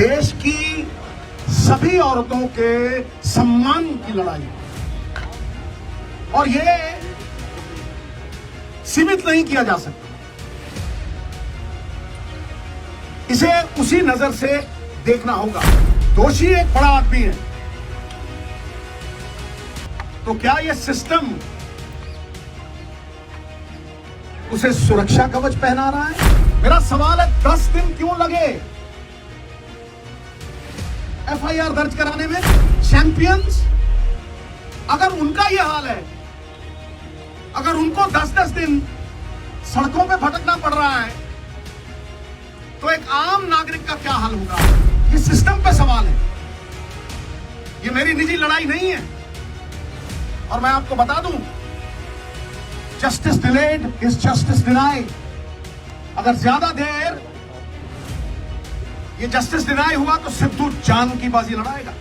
देश की सभी औरतों के सम्मान की लड़ाई और ये सीमित नहीं किया जा सकता। इसे उसी नजर से देखना होगा। दोषी एक बड़ा आदमी है, तो क्या यह सिस्टम उसे सुरक्षा कवच पहना रहा है? मेरा सवाल है, 10 दिन क्यों लगे एफआईआर दर्ज कराने में? चैंपियंस, अगर उनका यह हाल है, अगर उनको 10-10 दिन सड़कों पे भटकना पड़ रहा है, तो एक आम नागरिक का क्या हाल होगा? ये सिस्टम पे सवाल है, ये मेरी निजी लड़ाई नहीं है। और मैं आपको बता दूं, justice delayed is justice denied. अगर ज्यादा देर ये जस्टिस डिनाई हुआ तो सिद्धू जान की बाजी लड़ाएगा,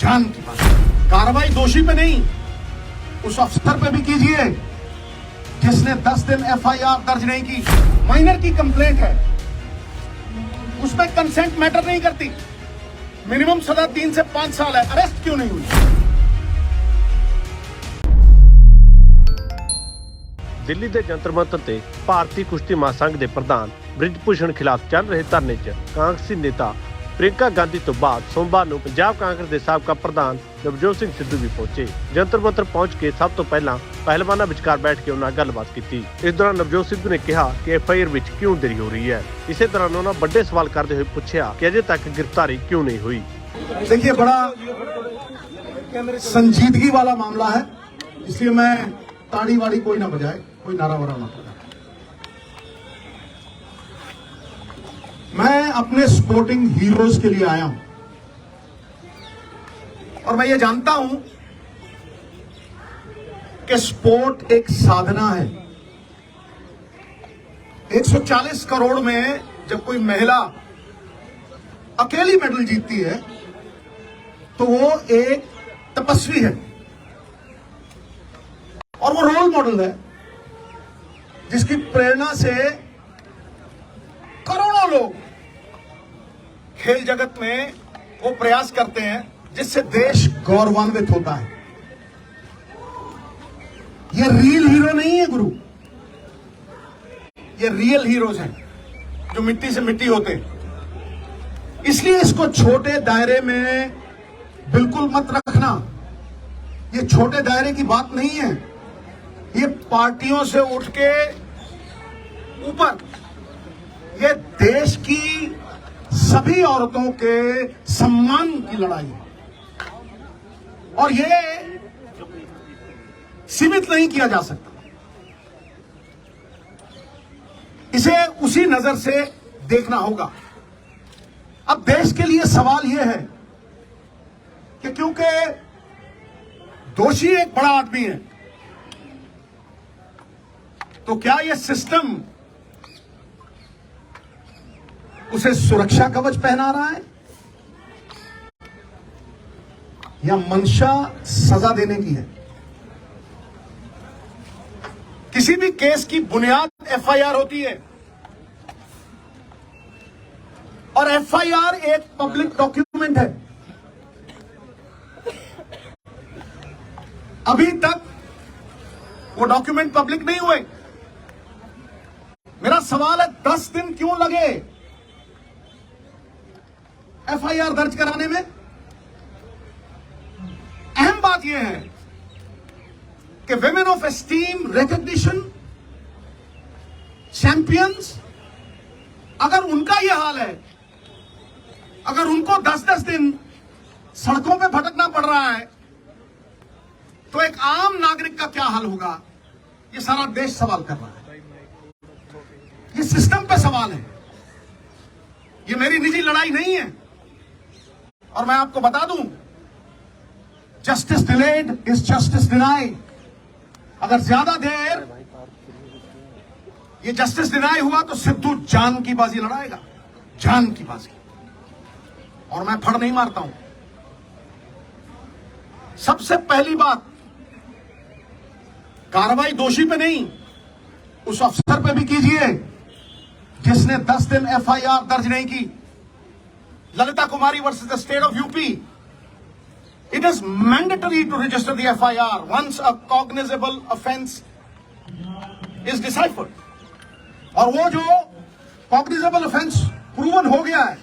जान की बाजी। कार्रवाई दोषी पे नहीं, उस अफसर पे भी कीजिए जिसने 10 दिन एफआईआर दर्ज नहीं की। माइनर की कंप्लेंट है, उसमें कंसेंट मैटर नहीं करती। मिनिमम सजा 3 से 5 साल है, अरेस्ट क्यों नहीं हुई? ਦਿੱਲੀ ਦੇ ਜੰਤਰ ਮੰਤਰ ਤੇ ਭਾਰਤੀ ਕੁਸ਼ਤੀ ਮਹਾਸੰਘ ਦੇ ਪ੍ਰਧਾਨ ਬ੍ਰਿਜ ਭੂਸ਼ਣ ਖਿਲਾਫ ਚੱਲ ਰਹੇ ਧਰਨੇ 'ਚ ਕਾਂਗਰਸੀ ਨੇਤਾ ਪ੍ਰਿੰਕਾ ਗਾਂਧੀ ਤੋਂ ਬਾਅਦ ਸੋਮਵਾਰ ਨੂੰ ਪੰਜਾਬ ਕਾਂਗਰਸ ਦੇ ਸਾਬਕਾ ਪ੍ਰਧਾਨ ਨਵਜੋਤ ਸਿੰਘ ਸਿੱਧੂ ਵੀ ਪਹੁੰਚੇ। ਜੰਤਰ ਮੰਤਰ ਪਹੁੰਚ ਕੇ ਸਭ ਤੋਂ ਪਹਿਲਾਂ ਪਹਿਲਵਾਨਾਂ ਵਿਚਕਾਰ ਬੈਠ ਕੇ ਉਹਨਾਂ ਗੱਲਬਾਤ ਕੀਤੀ। ਇਸ ਦੌਰਾਨ ਨਵਜੋਤ ਸਿੱਧੂ ਨੇ ਕਿਹਾ ਕਿ ਐਫਆਈਆਰ ਵਿੱਚ ਕਿਉਂ ਦੇਰੀ ਹੋ ਰਹੀ ਹੈ। ਇਸੇ ਦੌਰਾਨ ਉਹਨਾਂ ਵੱਡੇ ਸਵਾਲ ਕਰਦੇ ਹੋਏ ਪੁੱਛਿਆ ਕਿ ਅਜੇ ਤੱਕ ਗ੍ਰਿਫਤਾਰੀ ਕਿਉਂ नहीं हुई। देखिए, बड़ा संजीदगी वाला मामला है, इसलिए मैं ताड़ी वाड़ी कोई ना बजाए, कोई नारा वारा ना बजाए। मैं अपने स्पोर्टिंग हीरोज के लिए आया हूं और मैं ये जानता हूं कि स्पोर्ट एक साधना है। 140 करोड़ में जब कोई महिला अकेली मेडल जीतती है तो वो एक तपस्वी है और वो रोल मॉडल है, जिसकी प्रेरणा से करोड़ों लोग खेल जगत में वो प्रयास करते हैं, जिससे देश गौरवान्वित होता है। ये रियल हीरो नहीं है गुरु, ये रियल हीरोज हैं जो मिट्टी से मिट्टी होते हैं। इसलिए इसको छोटे दायरे में बिल्कुल मत रखना। ये छोटे दायरे की बात नहीं है, ये पार्टियों से उठ के ऊपर ये देश की सभी औरतों के सम्मान की लड़ाई है और ये सीमित नहीं किया जा सकता। इसे उसी नजर से देखना होगा। अब देश के लिए सवाल यह है कि क्योंकि दोषी एक बड़ा आदमी है, तो क्या यह सिस्टम उसे सुरक्षा कवच पहना रहा है या मंशा सजा देने की है? किसी भी केस की बुनियाद एफआईआर होती है और एफआईआर एक पब्लिक डॉक्यूमेंट है। अभी तक वो डॉक्यूमेंट पब्लिक नहीं हुए। मेरा सवाल है, 10 दिन क्यों लगे एफआईआर दर्ज कराने में? अहम बात यह है कि women of esteem, recognition, champions, अगर उनका यह हाल है, अगर उनको 10-10 दिन सड़कों पे भटकना पड़ रहा है, तो एक आम नागरिक का क्या हाल होगा? ये सारा देश सवाल कर रहा है। ये सिस्टम पे सवाल है, ये मेरी निजी लड़ाई नहीं है। और मैं आपको बता दूं, justice delayed is justice denied. अगर ज्यादा देर ये जस्टिस डिनाई हुआ तो सिद्धू जान की बाजी लड़ाएगा, जान की बाजी। और मैं फड़ नहीं मारता हूं। सबसे पहली बात, कार्रवाई दोषी पे नहीं, उस अफसर पे भी कीजिए जिसने 10 दिन एफआईआर दर्ज नहीं की। Lalita Kumari versus the state of UP. It is mandatory to register the FIR once a cognizable offence is deciphered. और वो जो cognizable offence proven हो गया है,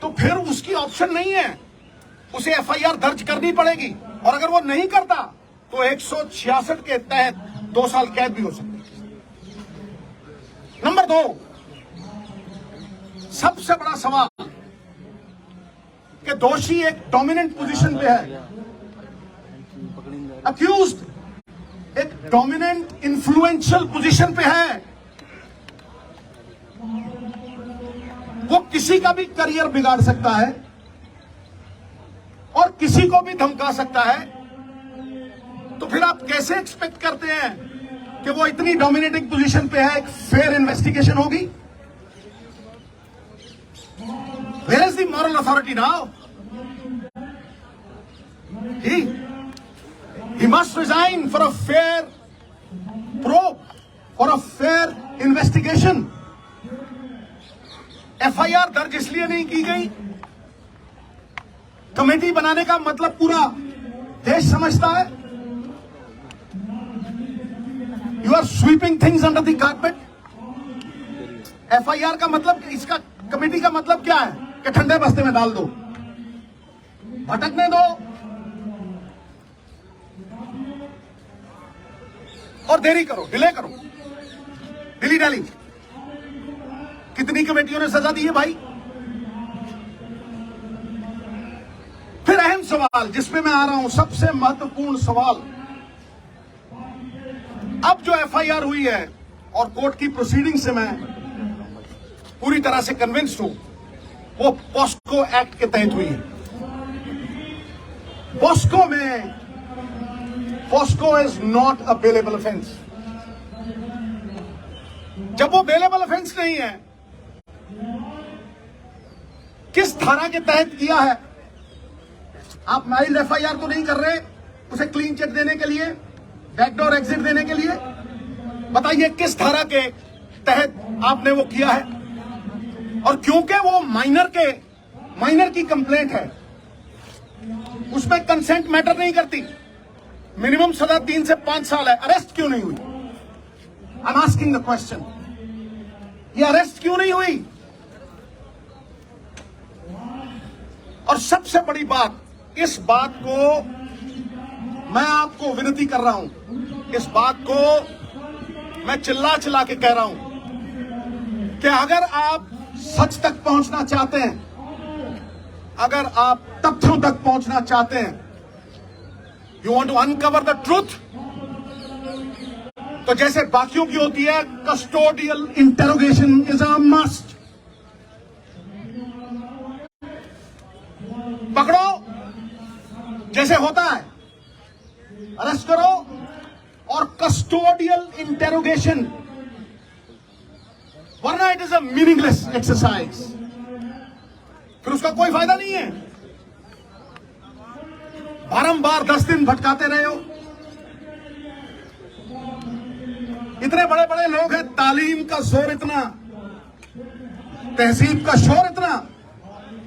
तो फिर उसकी ऑप्शन नहीं है, उसे FIR दर्ज करनी पड़ेगी। और अगर वो नहीं करता तो 166 के तहत 2 साल कैद भी हो सकती है। नंबर 2, सबसे बड़ा सवाल कि दोषी एक डोमिनेंट पोजीशन पे है, अक्यूज्ड एक डोमिनेंट इन्फ्लुएंशियल पोजीशन पे है, वो किसी का भी करियर बिगाड़ सकता है और किसी को भी धमका सकता है। तो फिर आप कैसे एक्सपेक्ट करते हैं कि वो इतनी डोमिनेटिंग पोजीशन पे है, एक फेयर इन्वेस्टिगेशन होगी? Where is the moral authority now? He must resign for a fair probe, for a fair investigation. FIR दर्ज इसलिए नहीं की गई, कमेटी बनाने का मतलब पूरा देश समझता है। You are sweeping things under the carpet. FIR का मतलब, इसका कमेटी का मतलब क्या है कि ठंडे बस्ते में डाल दो, भटकने दो और देरी करो, डिले करो। दिल्ली डैली कितनी कमेटियों ने सजा दी है भाई? फिर अहम सवाल जिसमें मैं आ रहा हूं, सबसे महत्वपूर्ण सवाल, अब जो FIR हुई है और कोर्ट की प्रोसीडिंग से मैं पूरी तरह से कन्विंस्ड हूं, वो पॉस्को एक्ट के तहत हुई है। पॉस्को में, POCSO is not a bailable offence. जब वो बेलेबल ऑफेंस नहीं है, किस धारा के तहत किया है? आप माइल्ड FIR तो नहीं कर रहे, उसे क्लीन चिट देने के लिए, बैकडोर एग्जिट देने के लिए। बताइए किस धारा के तहत आपने वो किया है? और क्योंकि वो माइनर की कंप्लेंट है, उसमें कंसेंट मैटर नहीं करती। मिनिमम सजा 3 से 5 साल है, अरेस्ट क्यों नहीं हुई? I am asking the question, ये अरेस्ट क्यों नहीं हुई? और सबसे बड़ी बात, इस बात को मैं आपको विनती कर रहा हूं, इस बात को मैं चिल्ला चिल्ला के कह रहा हूं कि अगर आप सच तक पहुंचना चाहते हैं, अगर आप तथ्यों तक पहुंचना चाहते हैं, you want to uncover the truth, तो जैसे बाकियों की होती है, custodial interrogation is a must. पकड़ो जैसे होता है, अरेस्ट करो और कस्टोडियल इंटेरोगेशन, वरना it is a meaningless exercise, फिर उसका कोई फायदा नहीं है। बारंबार 10 दिन भटकाते रहे हो, इतने बड़े बड़े लोग हैं, तालीम का जोर इतना, तहजीब का शोर इतना,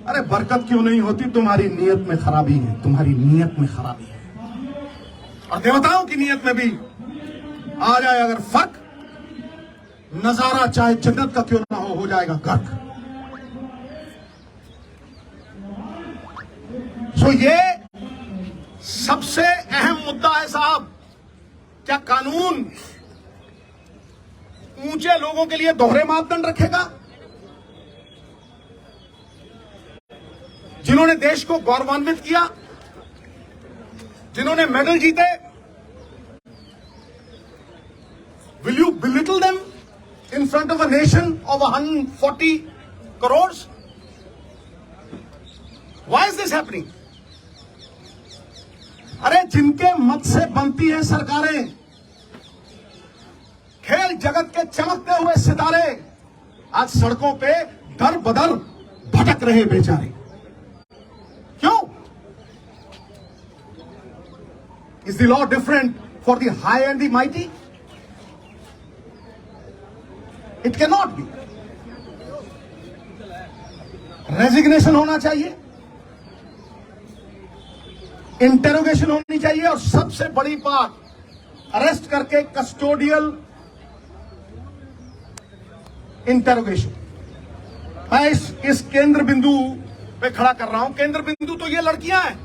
अरे बरकत क्यों नहीं होती? तुम्हारी नीयत में खराबी है, तुम्हारी नीयत में खराबी है। और देवताओं की नीयत में भी आ जाए अगर फर्क, नजारा चाहे जन्नत का क्यों ना हो जाएगा गर्क। सो ये सबसे अहम मुद्दा है साहब। क्या कानून ऊंचे लोगों के लिए दोहरे मापदंड रखेगा? जिन्होंने देश को गौरवान्वित किया, जिन्होंने मेडल जीते, will you belittle them in front of a nation of 140 crores? Why is this happening? अरे जिनके मत से बनती हैं सरकारें, खेल जगत के चमकते हुए सितारे, आज सड़कों पे दर बदर भटक रहे बेचारे। क्यों? Is the law different for the high and the mighty? It cannot be. Resignation होना चाहिए, इंटेरोगेशन होनी चाहिए, और सबसे बड़ी बात, अरेस्ट करके कस्टोडियल इंटेरोगेशन। मैं इस केंद्र बिंदु पे खड़ा कर रहा हूं। केंद्र बिंदु तो ये लड़कियां हैं।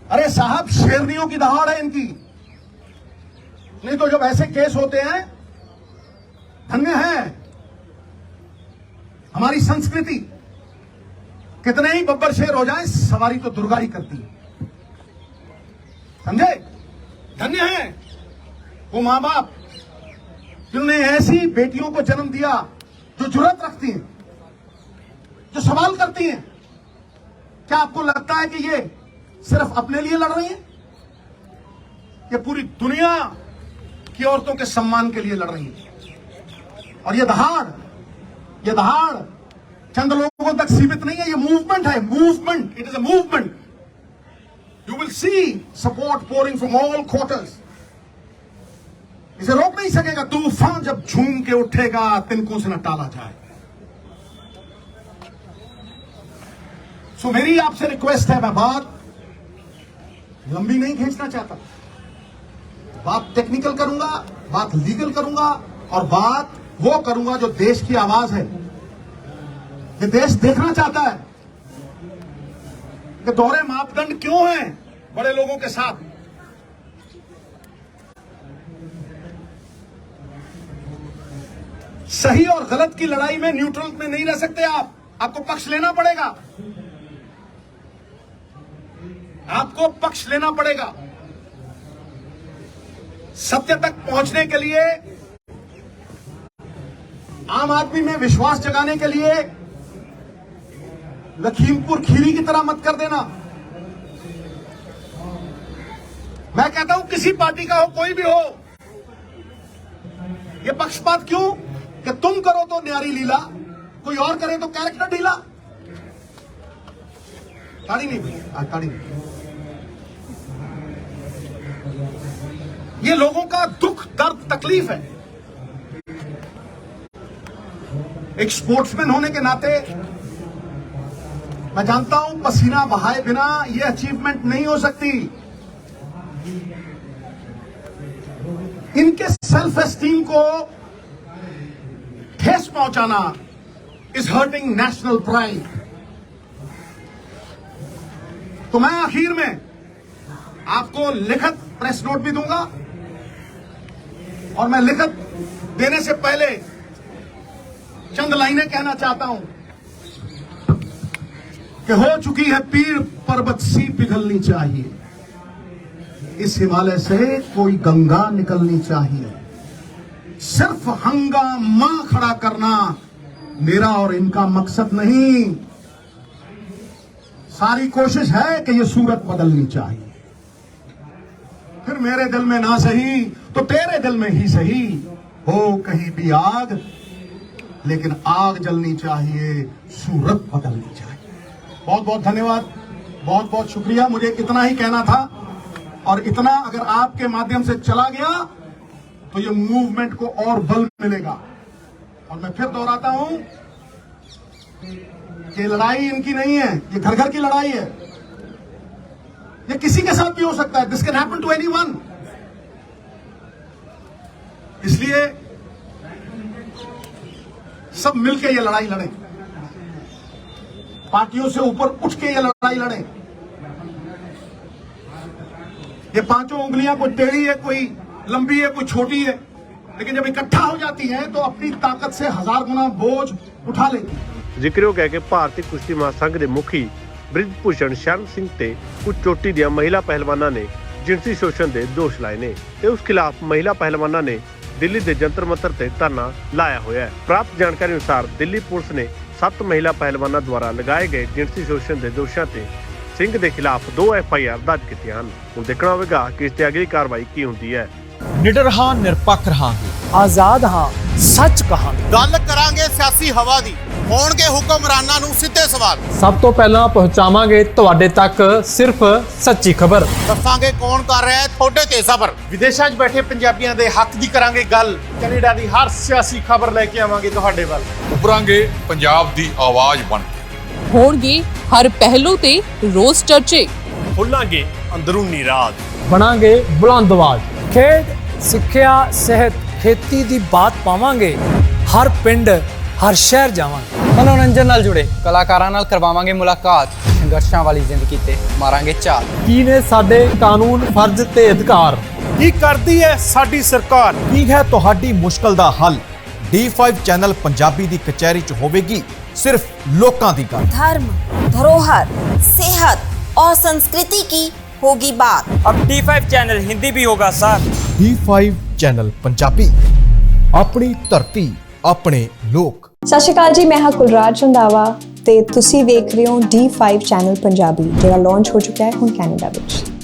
अरे साहब, शेरनियों की दहाड़ है इनकी। नहीं तो जब ऐसे केस होते हैं, धन्य है हमारी संस्कृति। कितने ही बब्बर शेर हो जाए, सवारी तो दुर्गा ही करती है, समझे? धन्य है वो मां बाप जिन्होंने ऐसी बेटियों को जन्म दिया जो जुर्रत रखती हैं, जो सवाल करती हैं। क्या आपको लगता है कि ये सिर्फ अपने लिए लड़ रही हैं? ये पूरी दुनिया की औरतों के सम्मान के लिए लड़ रही हैं। और ये दहाड़ चंद लोगों तक सीमित नहीं है, ये मूवमेंट है, movement. It is a movement. You will see support pouring from all quarters. इसे रोक नहीं सकेगा तूफान, जब झूम के उठेगा तिनकों से न टाला जाए। सो मेरी आपसे रिक्वेस्ट है, मैं बात लंबी नहीं खींचना चाहता, बात टेक्निकल करूंगा, बात लीगल करूंगा, और बात वो करूंगा जो देश की आवाज है। ये देश देखना चाहता है कि दोहरे मापदंड क्यों हैं बड़े लोगों के साथ। सही और गलत की लड़ाई में न्यूट्रल में नहीं रह सकते आप। आपको पक्ष लेना पड़ेगा, आपको पक्ष लेना पड़ेगा। सत्य तक पहुंचने के लिए, आम आदमी में विश्वास जगाने के लिए लखीमपुर खीरी की तरह मत कर देना। मैं कहता हूं किसी पार्टी का हो, कोई भी हो, ये पक्षपात क्यों कि तुम करो तो न्यारी लीला, कोई और करे तो कैरेक्टर ढीला। ताड़ी नहीं भाई, ताड़ी नहीं। ये लोगों का दुख, दर्द, तकलीफ है। एक स्पोर्ट्समैन होने के नाते मैं जानता हूं पसीना बहाए बिना ये अचीवमेंट नहीं हो सकती। इनके सेल्फ एस्टीम को ठेस पहुंचाना इज हर्टिंग नेशनल प्राइड। तो मैं आखिर में आपको लिखित प्रेस नोट भी दूंगा, और मैं लिखित देने से पहले चंद लाइनें कहना चाहता हूं कि हो चुकी है पीर पर्वत सी पिघलनी चाहिए, इस हिमालय से कोई गंगा निकलनी चाहिए। सिर्फ हंगामा खड़ा करना मेरा और इनका मकसद नहीं, सारी कोशिश है कि यह सूरत बदलनी चाहिए। फिर मेरे दिल में ना सही तो तेरे दिल में ही सही, हो कहीं भी आग, लेकिन आग जलनी चाहिए, सूरत बदलनी चाहिए। बहुत बहुत धन्यवाद, बहुत बहुत शुक्रिया। मुझे इतना ही कहना था, और इतना अगर आपके माध्यम से चला गया तो ये मूवमेंट को और बल मिलेगा। और मैं फिर दोहराता हूं, ये लड़ाई इनकी नहीं है, ये घर घर की लड़ाई है। ये किसी के साथ भी हो सकता है, this can happen to anyone. इसलिए सब मिलकर ये लड़ाई लड़ें, पार्टियों से ऊपर उठ के ये लड़ाई लड़ें। ये पांचों उंगलियां कोई टेढ़ी है, कोई लंबी है, कोई छोटी है, लेकिन जब इकट्ठा हो जाती हैं तो अपनी ताकत से 1000 गुना बोझ उठा लेती। ਜ਼ਿਕਰਯੋਗ ਹੈ ਕਿ ਭਾਰਤੀ ਕੁਸ਼ਤੀ ਮਹਾਸੰਘ ਦੇ ਮੁਖੀ ਬ੍ਰਿਜ ਭੂਸ਼ਣ ਸ਼ਰਨ ਸਿੰਘ ਤੇ ਕੁਝ ਚੋਟੀ ਦੀਆਂ ਮਹਿਲਾ ਪਹਿਲਵਾਨਾਂ ਨੇ ਜਿਨਸੀ ਸ਼ੋਸ਼ਣ ਦੇ ਦੋਸ਼ ਲਾਏ ਨੇ ਤੇ ਉਸ ਖਿਲਾਫ ਮਹਿਲਾ ਪਹਿਲਵਾਨਾਂ ਨੇ ਦਿੱਲੀ ਦੇ ਜੰਤਰ ਮੰਤਰ ਤੇ ਧਰਨਾ ਲਾਇਆ ਹੋਇਆ ਹੈ। ਪ੍ਰਾਪਤ ਜਾਣਕਾਰੀ ਅਨੁਸਾਰ ਦਿੱਲੀ ਪੁਲਿਸ ਨੇ 7 ਮਹਿਲਾ ਪਹਿਲਵਾਨਾਂ ਦੁਆਰਾ ਲਗਾਏ ਗਏ ਜਿਨਸੀ ਸ਼ੋਸ਼ਣ ਦੇ ਦੋਸ਼ਾਂ ਤੇ ਸਿੰਘ ਦੇ ਖਿਲਾਫ 2 FIR ਦਰਜ ਕੀਤੀਆਂ ਹਨ। ਹੁਣ ਦੇਖਣਾ ਹੋਵੇਗਾ ਕਿ ਇਸ ਤੇ ਅਗਲੀ ਕਾਰਵਾਈ ਕੀ ਹੁੰਦੀ ਹੈ। ਨਿਡਰ ਹਾਂ, ਨਿਰਪੱਖ ਰਹਾਂਗੇ, ਆਜ਼ਾਦ ਹਾਂ, ਸੱਚ ਕਹਾਂਗੇ। ਗੱਲ ਕਰਾਂਗੇ ਸਿਆਸੀ ਹਵਾ ਦੀ, ਹੋਣਗੇ ਹੁਕਮਰਾਨਾਂ ਨੂੰ ਸਿੱਧੇ ਸਵਾਲ। ਸਭ ਤੋਂ ਪਹਿਲਾਂ ਪਹੁੰਚਾਵਾਂਗੇ ਤੁਹਾਡੇ ਤੱਕ ਸਿਰਫ ਸੱਚੀ ਖਬਰ। ਦੱਸਾਂਗੇ ਕੌਣ ਕਰ ਰਿਹਾ ਹੈ ਤੁਹਾਡੇ ਤੇ ਸਬਰ। ਵਿਦੇਸ਼ਾਂ 'ਚ ਬੈਠੇ ਪੰਜਾਬੀਆਂ ਦੇ ਹੱਕ ਦੀ ਕਰਾਂਗੇ ਗੱਲ। ਕੈਨੇਡਾ ਦੀ ਹਰ ਸਿਆਸੀ ਖਬਰ ਲੈ ਕੇ ਆਵਾਂਗੇ ਤੁਹਾਡੇ ਵੱਲ। ਉਭਰਾਂਗੇ ਪੰਜਾਬ ਦੀ ਆਵਾਜ਼ ਬਣ ਕੇ। ਹੋਣਗੇ ਹਰ ਪਹਿਲੂ ਤੇ ਰੋਜ਼ ਚਰਚੇ। ਖੋਲਾਂਗੇ ਅੰਦਰੂਨੀ ਰਾਜ, ਬਣਾਂਗੇ ਬੁਲੰਦ ਆਵਾਜ਼। ਖੇਡ, ਸਿੱਖਿਆ, ਸਿਹਤ, ਖੇਤੀ ਦੀ ਬਾਤ ਪਾਵਾਂਗੇ। ਹਰ ਪਿੰਡ, ਹਰ ਸ਼ਹਿਰ ਜਾਵਾਂਗੇ। ਮਨੋਰੰਜਨ ਨਾਲ ਜੁੜੇ ਕਲਾਕਾਰਾਂ ਨਾਲ ਕਰਵਾਵਾਂਗੇ ਮੁਲਾਕਾਤ। ਸੰਘਰਸ਼ਾਂ ਵਾਲੀ ਜ਼ਿੰਦਗੀ ਤੇ ਮਾਰਾਂਗੇ ਝਾਤ। ਕੀ ਨੇ ਸਾਡੇ ਕਾਨੂੰਨ, ਫਰਜ਼ ਤੇ ਅਧਿਕਾਰ? ਕੀ ਕਰਦੀ ਹੈ ਸਾਡੀ ਸਰਕਾਰ? ਕੀ ਹੈ ਤੁਹਾਡੀ ਮੁਸ਼ਕਲ ਦਾ ਹੱਲ? D5 ਚੈਨਲ ਪੰਜਾਬੀ ਦੀ ਕਚਹਿਰੀ 'ਚ ਹੋਵੇਗੀ सिर्फ लोकां दी गल। धर्म, धरोहर, सेहत और संस्कृति की होगी बात। अब D5 चैनल हिंदी भी होगा सर। D5 चैनल पंजाबी, अपनी धरती अपने लोक। सत श्री अकाल जी, मैं हाँ कुलराज रंधावा ते तुसी वेख रहे हो D5 चैनल पंजाबी, जिहड़ा लॉन्च हो चुका है हुण कैनेडा विच।